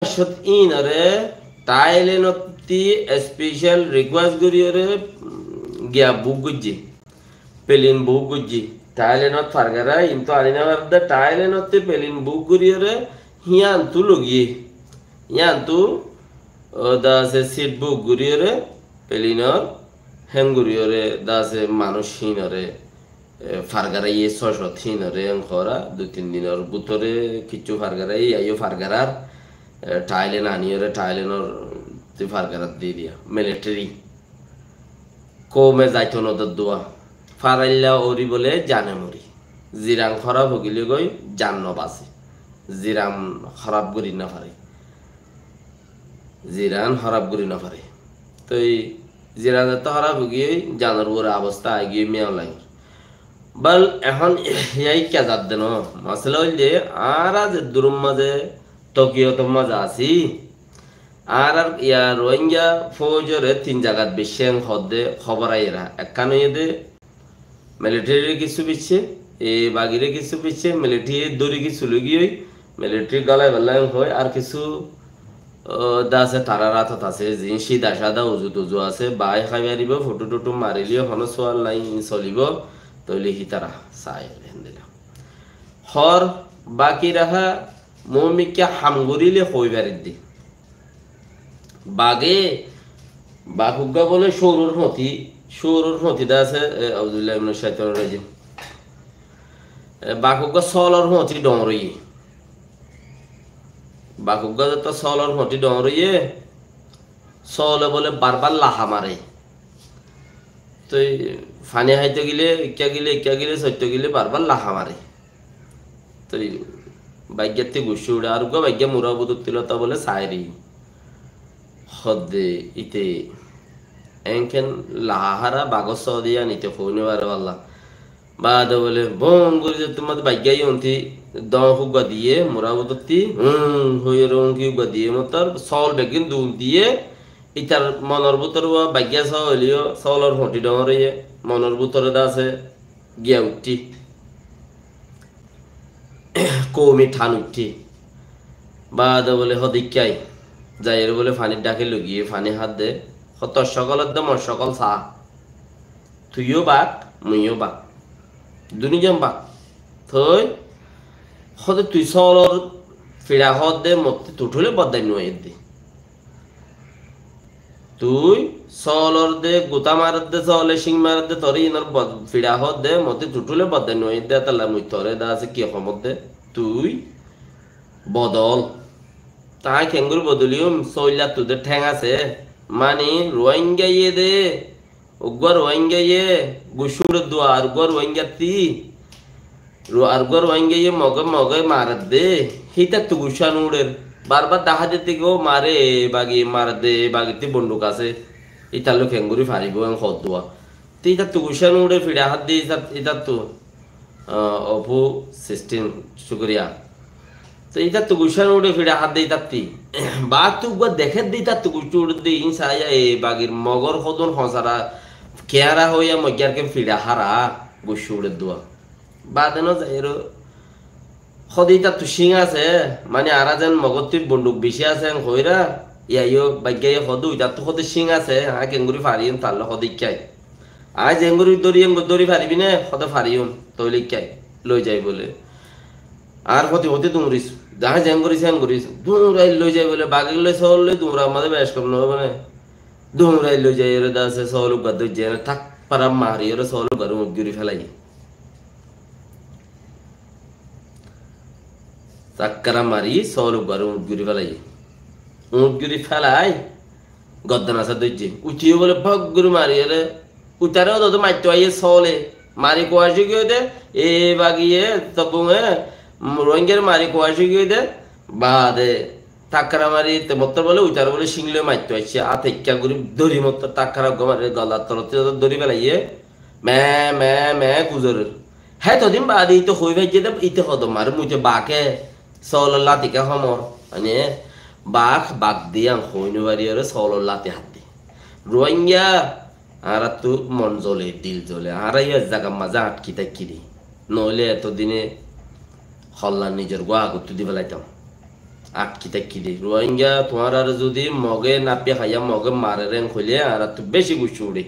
সত ইনরে টাইলেনতি special request করিয়রে গিয়া বুগুজি পেলিন বুগুজি টাইলেনত ফারগারা ইনতো আলিনাবারদা টাইলেনতে পেলিন বুগুরিয়রে হিয়ান্তু লগি হিয়ান্তু দাসে সিট বুগুরিয়রে পেলিনর হেঙ্গুরিয়রে দাসে মানুষহীনরে ফারগারা ইয়ে ছশত হিনরে অঙ্করা 2-3 দিনের বুতরে কিছু ফারগারাই আইও ফারগারার টাইলেন আনিয়রে টাইলেনর তুই ফারগারাত দিয়ে দিয়া মিলিটারি কমে যাইতো নদর দোয়া ফারাইল্লা ওরি বলে জানে মরি জিরাং খারাপ হগিলে গই জান নবাসে জিরাম খারাপ করি না পারে জিরান খারাপ করি না পারে তো এই জিরান তো খারাপ হগিয়ে জানার ওর অবস্থা আগিয়ে মেয়া লাগে বল এখন এই কে যাত দেন মশলা হইলে আর আজ দূরম মাঝে টোকিও তো মজা আছি আর ইয়া রোহিঙ্গা ফৌজরে 3 জায়গাত বেশিং হদে খবর আইরা একখানে এদে মিলিটারি কিছু বিচ্ছে এ বাগিরে কিছু বিচ্ছে মিলিটারি দড়ি কিছু লগিয়ে মিলিটারি গলায় বললাম হয় আর কিছু দাসে তারা রাত আছে জিনিসই দাসাদা উজু আছে বাই খাইবারিব ফটো টটো মারিলিও হন সোয়াল নাই চলিব তৈলি হি তারা চাই হেন্দিলা হর বাকি রাহা মমিকা হামগুরিলে হইবারি দি বাগে বাকুগা বলে সৌরুর মতি দা আছে আউযুবিল্লাহি মিনাশ শাইতানির রাজিম বাকুগা সলর মতি ডমরই বাকুগা তো সলর মতি ডমরই সলে বলে বারবার লাহা মারে তো ফানি হাইতে গেলে ইকা গেলে সত্য গেলে বারবার লাহা মারে তো ভাগ্যাতে গুছি উড়ে আর গা ভাগ্যা মুরা বুদুতিলতা বলে সাইরি হদে ইতে এনকেন লাহারা বাগস দিয়া নিতে ফোনে বারে আল্লাহ বাদ বলে বম করে তোমার ভাগ্যাই অন্তি দম হুগা দিয়ে মুরা বুদুতি হয়ে রঙ্গি হুগা দিয়ে মতর সল বেগিন দুল দিয়ে ইতার মনর ভিতর ভাগ্যা হলিও সলর হটি ডরে মনর ভিতরে আছে গিয়া উঠি কৌমি ঠান উঠি বাদ বলে হদিকাই যাইয়ের বলে ফানির ডাকে লগিয়ে ফানি হাত দে হত সকলের দম সকল চা তুইও বাক মুইও বাক দুনিজন বাক থই হতে তুই সলর ফিরা হদ দে মতে তুঠলে বদাই নুয়ে দে তুই সলর দে গোতা মারত দে সলে সিং মারত দে তরে ইনর ফিরা হদ দে মতে তুঠলে বদাই নুয়ে দে তালা মুই তরে দা আছে কি খবর দে তুই বদল তাই খেঙ্গুর বদলিউম সইলা তোদের ঠ্যাং আছে মানে রোহিঙ্গা ইয়ে দে উগ্র রোহিঙ্গা ইয়ে গুসুর দোয়া আর উগ্র রোহিঙ্গা তি আর রোহিঙ্গা ইয়ে মগে মারত দে হিতা তু গুসান উড়ের বারবার দেখা যেতে গো মারে বাগি মার দে বাগিতে বন্দুক আছে ইতালো খেঙ্গুরি ফারিব হদ দোয়া তো ইতা তু গুসান উড়ে ফিরা হাত দিয়ে ইতা তো অপু সিস্টেম শুক্রিয়া তো এটা তো গুছান উড়ে ফিরে হাত দেই তাত্তি বা তুক দেখে দিই তার তো গুছু উড়ে দিই ইনসাইয়া এ বাগির মগর হদন হসারা কেয়ারা হইয়া মজ্ঞারকে ফিরে হারা গুছু উড়ে দোয়া বা দেন এর হদি তার তো সিং আছে মানে আরা যেন মগর তুই বন্দুক বেশি আছে হইরা ইয়াইও বাগ্যাই হদু তার তো হদে সিং আছে হ্যাঁ কেঙ্গুরি ফারিম তারলে হদিকাই আজ এঙ্গুরি দড়ি ফারিবি না হদে ফারিম তৈলিকাই লই যাই বলে আর হতে হতে দুমরিস দেখা জেঙ্গরিস দুমরাই লই যাই বলে বাগি লই সল লই দুমরা আমাদের বেশ কম নয় মানে দুমরাই লই যাই এর দাসে সল গাদ যে থাক পারা মারি এর সল গার মুগিরি ফেলাই চাক্কারা মারি সল গার মুগিরি ফেলাই গদ্দানা সা দইছে উঠিও বলে ভগগুরি মারি এর উতারেও তো মাইতো আইয়ে সলে মারি কোয়াশি গিয়ে দে এ বাগিয়ে তবুঙে রোহিঙ্গার মারি কোয়াশি গিয়ে দে বা দে টাকারা মারি মত্তর বলে উইটার বলে সিংলে মারতে আসছে আতেক্কা গুরি দড়ি মত্তর টাকারা গমারে গলার তলতে দড়ি বেলাইয়ে মে গুজরের হ্যাঁ তদিন বাদে ইতো হই ভাই যে ইতে হদ মার মুজে বাকে সলল্লা তিকা হমর মানে বাঘ দিয়ে হইনু বাড়ি আর সলল্লাতে হাত দি রোহিঙ্গা আর তো মন জ্বলে দিল জ্বলে আর জায়গা মাজা আটকি তাকি দি নইলে এতদিনে হল্লা নিজের গোয়া গুত্তু দি বেলাইতাম আটকি তাকি দে রোহিঙ্গা তোমার আর যদি মগে নাপিয়ে খাইয়া মগে মারে রেন খুলে আর একটু বেশি গুছি উড়ে